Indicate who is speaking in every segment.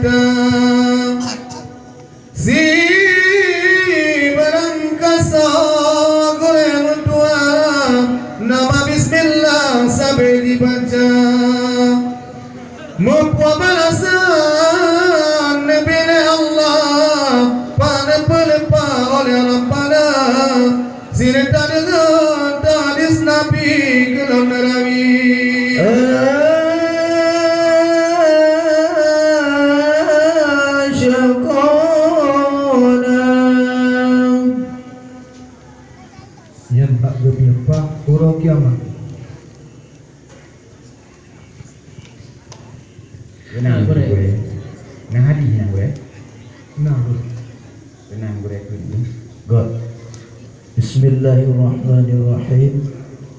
Speaker 1: kita si berangkasa goreng mentua nama bismillah sampai dibaca mempuah balasan Nabi Allah pada pelepah oleh Rabbana sirta dengan hadis Nabi kelam narawi
Speaker 2: yang tak berpihak urau kiamat.
Speaker 3: Tenang gue, nah hadis yang gue,
Speaker 2: Nah,
Speaker 3: tenang gue tu.
Speaker 4: God. Bismillahirrahmanirrahim.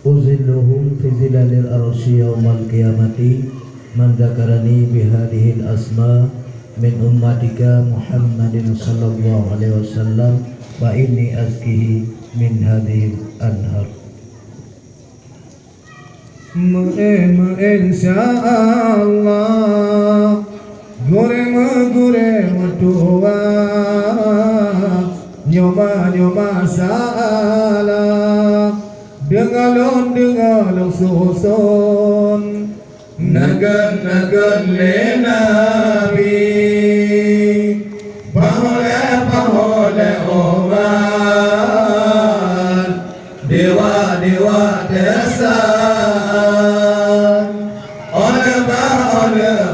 Speaker 4: Uzilluhum fi zilalil arsy yaumal qiyamati man dzakarani bihadhil asma min ummatika Muhammadin sallallahu alaihi wasallam wa inni azkihi min hadhil anhar.
Speaker 1: Insyaallah Gure tua Nyoma salah Dengalon susun Nagan le Nabi Pahole oman Dewa desa Oleh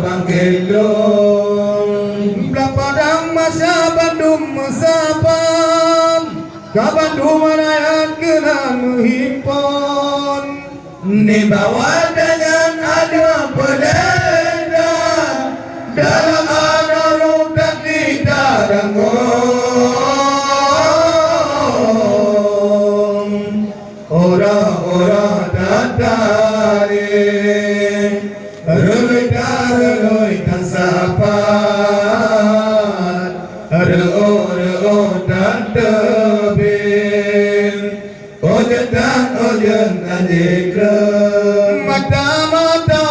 Speaker 1: bangkelong Padang masa Bandung masapan Ka Bandung merayakan kenang himpon Ni bawa dengan ada pededa Dalam anak dan tidak dangong Orang-orang tertarik Reloi sapat Reo dan tebing Ojen adiklah Mata-mata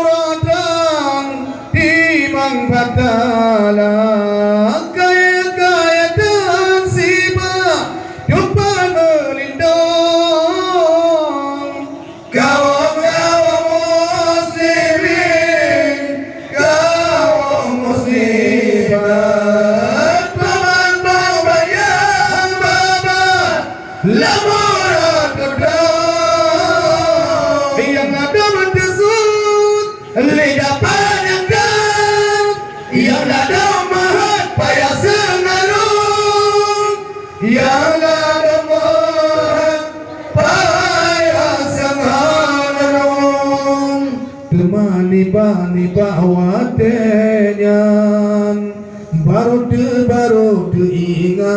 Speaker 1: uratang Timang batala Kaya-kaya dan sibak Jumpa melindung Kawan-kawan muslimin Kawan muslimat Paman bapa yang babat Lamuran kedai Yang ada berdesut Lidah panjang Yang ada mahat payah sengarung Yang ada mahat payah sengarung Temani awatnya Baru ingat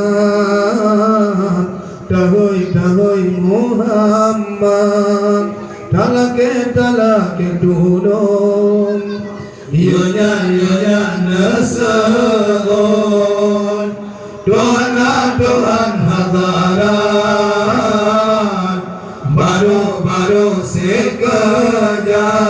Speaker 1: Dahoi Muhammad Talake dunung Ionya nasagon Tuhan hadarat Baru sekejap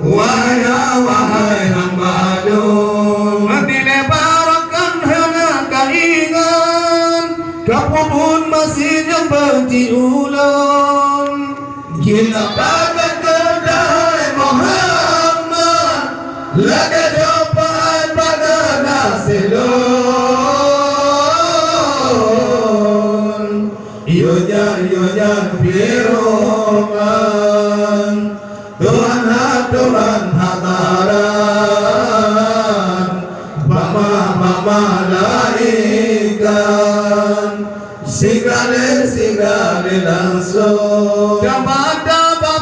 Speaker 1: Wahai hamba dong Mati lebarkan hendak ingat Kapupun masih yang benci ulang Gila bagan kedai Muhammad Laga jopaan pada nasilun Iyonya firman Tuhan hataran Mama laikan Sigale langsung Dapat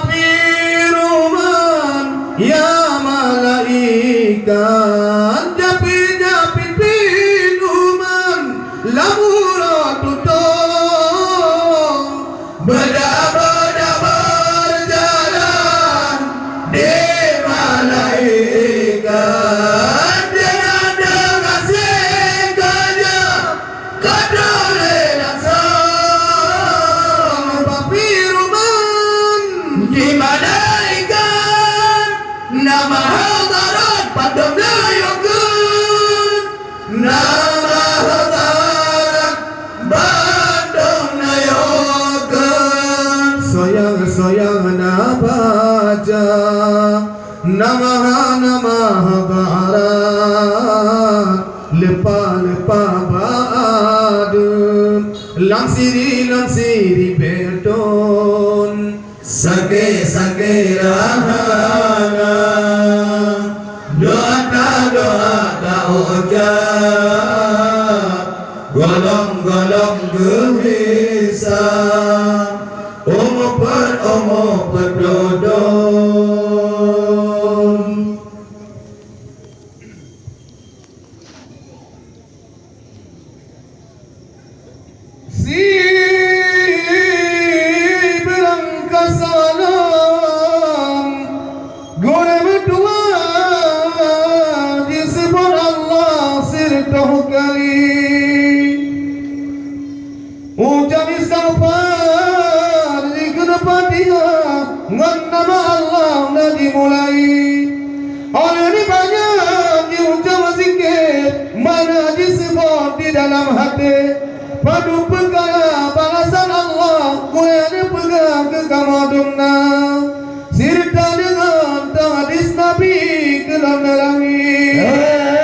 Speaker 1: firman Ya malaikat Japin firman Lamura tutong Beda-beda berjalan Di malaikat Dengan sengaja Kadole langsung Bapak firman Di malaikat Nama hadarat Padam barat lepa-lepa badem langsiri beton sake rahana doa ucap golong gelisah umur dodon si berangkat salam gore berdua disebut Allah sirtuh kali ucap istighfar di kedepan dia dengan nama Allah dah dimulai. Oleh ini banyak diucap zikir mana disebut di dalam hati. Padu perkara balasan Allah kuya pegang ke kamadumna sirta dengan hadis Nabi kelam langit.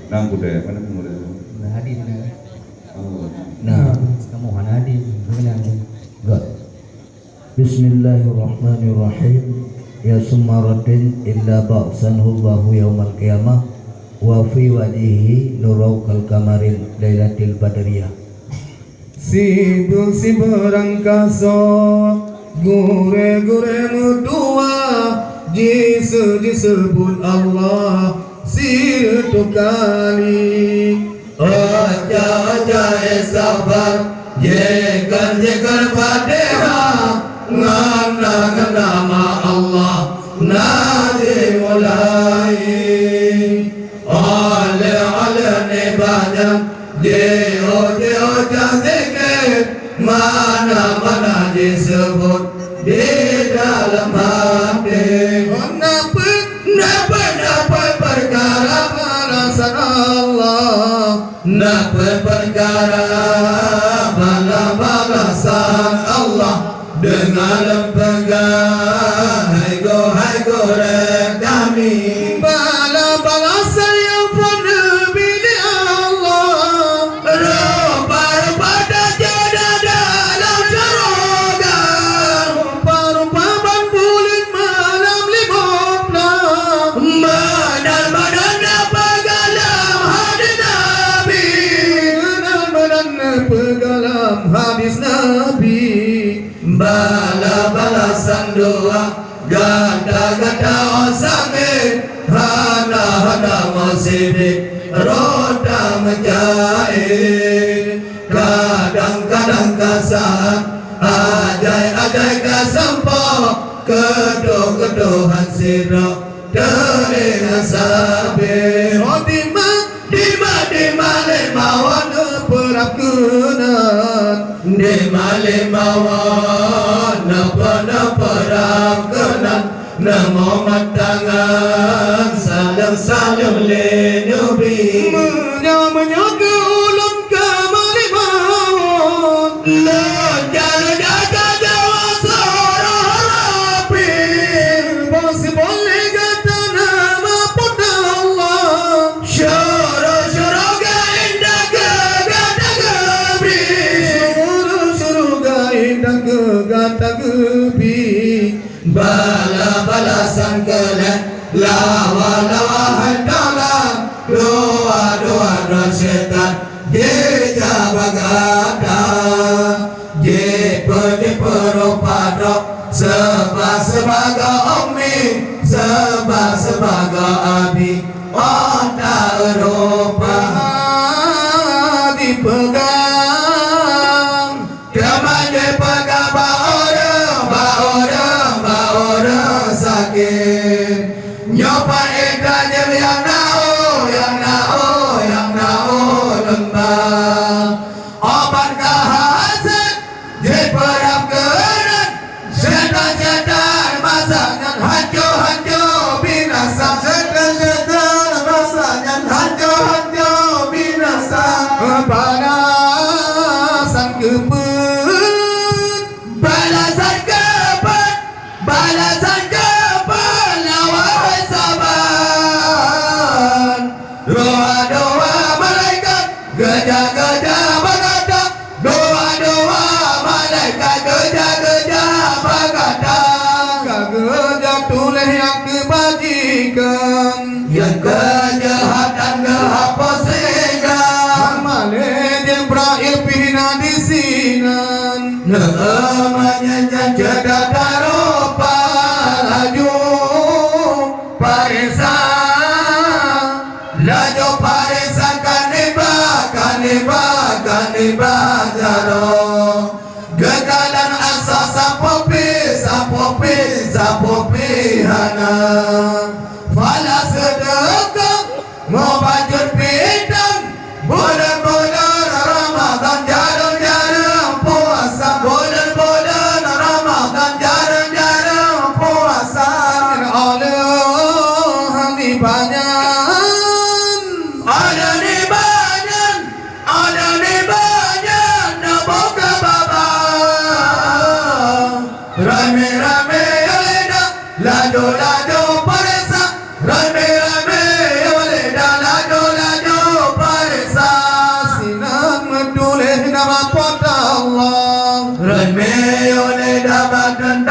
Speaker 5: Nang budaya mana budaya?
Speaker 3: Nah hadir dah.
Speaker 5: Oh.
Speaker 4: Nah,
Speaker 3: Kamu kan hadir. Menang.
Speaker 4: enggak. Bismillahirrahmanirrahim. Ya sumaratin illa ba'sanhu Allahu yaumal qiyamah wa fi wajhihi nurau kal kamarin lailatul badriyah.
Speaker 1: Si berangkaso gure mudua disebut Allah sirtu kali aja sabar jekan Fatihah ngana nama Allah nadi mulai ale nebadam Deo zikir mana disebut di dalam hati. Napa perkara balasan Allah. Napa perkara balasan Allah dengan lembaga. Hai go kami. Balasan yang penuh bini Allah. Rupa jadah dalam surga. Rupa bulan malam libutna. Madan pegalam hadis Nabi. Madan pegalam hadis Nabi. Balasan doa gada osame hana masjid roda menjahit kadang kasar ajai kasampo kedohan sirah dengan sabar di malimawan perap kenan di malimawan perap kenan namo matangan salam le nabi menyaga ulam ke malimawan la jaga suara rapi bos boleh kata nama pada Allah syurga indah gata gebi syurga indah gata gebi balasan kalian lawa hendalan doa setan jabagada jeperopadok sebaga omni sebaga abi oda Eropa dipegang kemana pegang orang sakit nyopan edanya yang nao lembah obat kahasad je perap Menyanyi jaga karupa laju parisan, laju parisan kaniba jaro. Gegalan asa sapopi hana. Fala sedekah ngobajut bidang, bulan-bulan Ramadan jarang-jarang puasa, bulan-bulan Ramadan jarang-jarang puasa. Allah di banyak, ada di banyak, ada di banyak, naboga baba. Rame-rame oleda, lado-lado paresa, rame-rame oleda, lado-lado paresa. Sinang medulih nama pada Allah, rame oleda badan